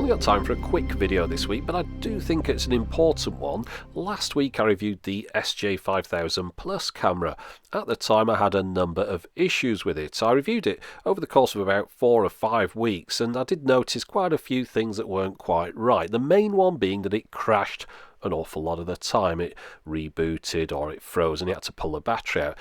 only got time for a quick video this week, but I do think it's an important one. Last week I reviewed the SJ5000 Plus camera. At the time I had a number of issues with it. I reviewed it over the course of about 4 or 5 weeks, and I did notice quite a few things that weren't quite right. The main one being that it crashed an awful lot of the time. It rebooted or it froze and you had to pull the battery out.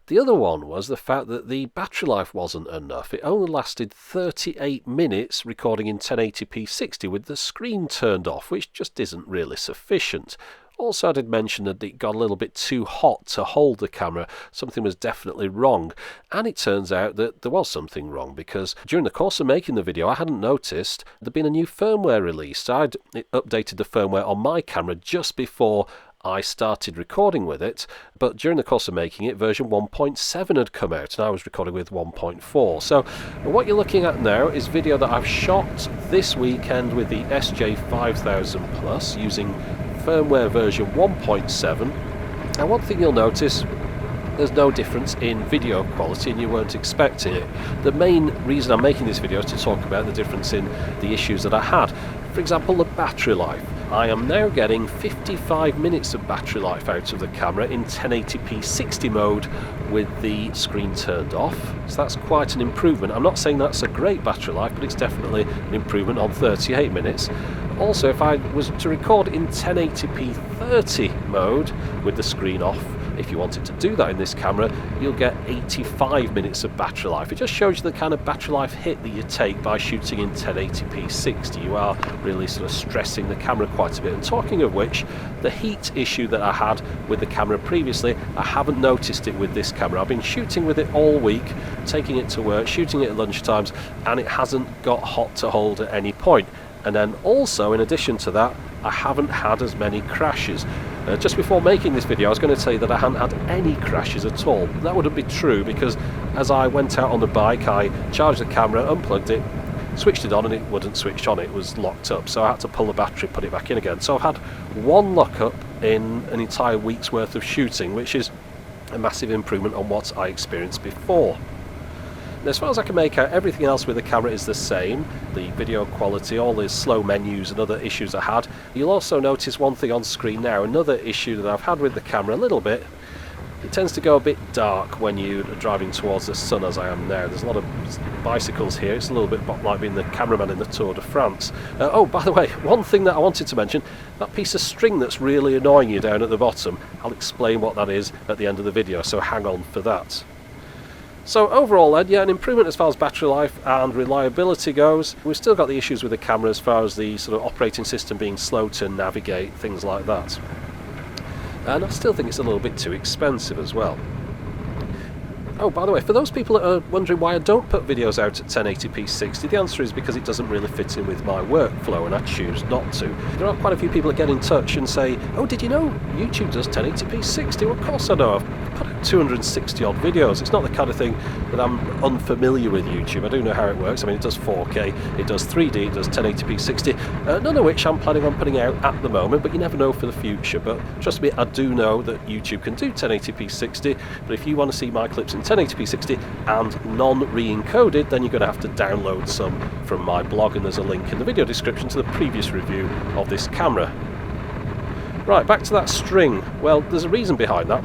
The other one was the fact that the battery life wasn't enough. It only lasted 38 minutes recording in 1080p 60 with the screen turned off, which just isn't really sufficient. Also, I did mention that it got a little bit too hot to hold the camera. Something was definitely wrong. And it turns out that there was something wrong, because during the course of making the video, I hadn't noticed there'd been a new firmware released. I'd updated the firmware on my camera just before I started recording with it, but during the course of making it, version 1.7 had come out, and I was recording with 1.4. So what you're looking at now is video that I've shot this weekend with the SJ5000 Plus using firmware version 1.7. And one thing you'll notice, there's no difference in video quality, and you weren't expecting it. The main reason I'm making this video is to talk about the difference in the issues that I had. For example, the battery life. I am now getting 55 minutes of battery life out of the camera in 1080p 60 mode with the screen turned off. So that's quite an improvement. I'm not saying that's a great battery life, but it's definitely an improvement on 38 minutes. Also, if I was to record in 1080p 30 mode with the screen off, if you wanted to do that in this camera, you'll get 85 minutes of battery life. It just shows you the kind of battery life hit that you take by shooting in 1080p 60. You are really sort of stressing the camera quite a bit. And talking of which, the heat issue that I had with the camera previously, I haven't noticed it with this camera. I've been shooting with it all week, taking it to work, shooting it at lunchtimes, and it hasn't got hot to hold at any point. And then also, in addition to that, I haven't had as many crashes. Just before making this video, I was going to say that I hadn't had any crashes at all. That wouldn't be true, because as I went out on the bike, I charged the camera, unplugged it, switched it on, and it wouldn't switch on. It was locked up, so I had to pull the battery, put it back in again. So I've had one lockup in an entire week's worth of shooting, which is a massive improvement on what I experienced before. As far as I can make out, everything else with the camera is the same. The video quality, all the slow menus and other issues I had. You'll also notice one thing on screen now, another issue that I've had with the camera a little bit. It tends to go a bit dark when you're driving towards the sun, as I am now. There's a lot of bicycles here. It's a little bit like being the cameraman in the Tour de France. Oh, by the way, one thing that I wanted to mention, that piece of string that's really annoying you down at the bottom, I'll explain what that is at the end of the video, so hang on for that. So overall then, yeah, an improvement as far as battery life and reliability goes. We've still got the issues with the camera as far as the sort of operating system being slow to navigate, things like that. And I still think it's a little bit too expensive as well. Oh, by the way, for those people that are wondering why I don't put videos out at 1080p 60, the answer is because it doesn't really fit in with my workflow, and I choose not to. There are quite a few people that get in touch and say, oh, did you know YouTube does 1080p 60? Well, of course I know. I've put out 260 odd videos. It's not the kind of thing that I'm unfamiliar with YouTube. I do know how it works. I mean, it does 4K, it does 3D, it does 1080p 60, none of which I'm planning on putting out at the moment, but you never know for the future. But trust me, I do know that YouTube can do 1080p 60, but if you want to see my clips in 1080p 60 and non-re-encoded, then you're going to have to download some from my blog, and there's a link in the video description to the previous review of this camera. Right, back to that string. Well, there's a reason behind that.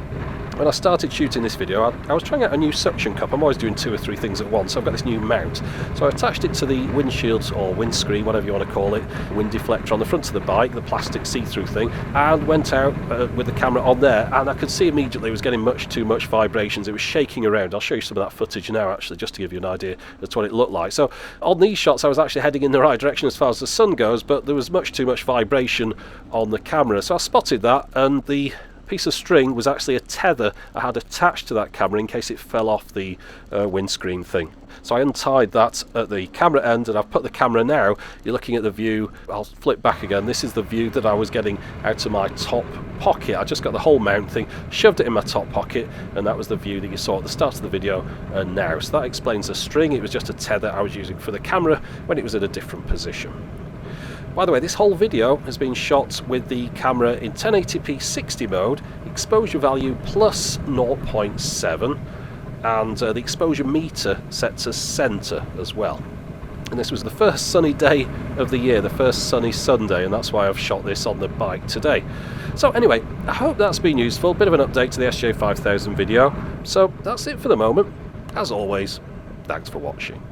When I started shooting this video, I was trying out a new suction cup. I'm always doing 2 or 3 things at once, so I've got this new mount. So I attached it to the windshield or windscreen, whatever you want to call it, wind deflector on the front of the bike, the plastic see-through thing, and went out with the camera on there, and I could see immediately it was getting much too much vibrations. It was shaking around. I'll show you some of that footage now, actually, just to give you an idea as to what it looked like. So on these shots, I was actually heading in the right direction as far as the sun goes, but there was much too much vibration on the camera. So I spotted that, and the piece of string was actually a tether I had attached to that camera in case it fell off the windscreen thing. So I untied that at the camera end, and I've put the camera now. You're looking at the view. I'll flip back again. This is the view that I was getting out of my top pocket. I just got the whole mount thing, shoved it in my top pocket, and that was the view that you saw at the start of the video and now. So that explains the string. It was just a tether I was using for the camera when it was at a different position. By the way, this whole video has been shot with the camera in 1080p 60 mode, exposure value plus 0.7, and the exposure meter set to center as well. and this was the first sunny day of the year, the first sunny Sunday, and that's why I've shot this on the bike today. So anyway, I hope that's been useful, bit of an update to the SJ5000 video. So that's it for the moment. As always, thanks for watching.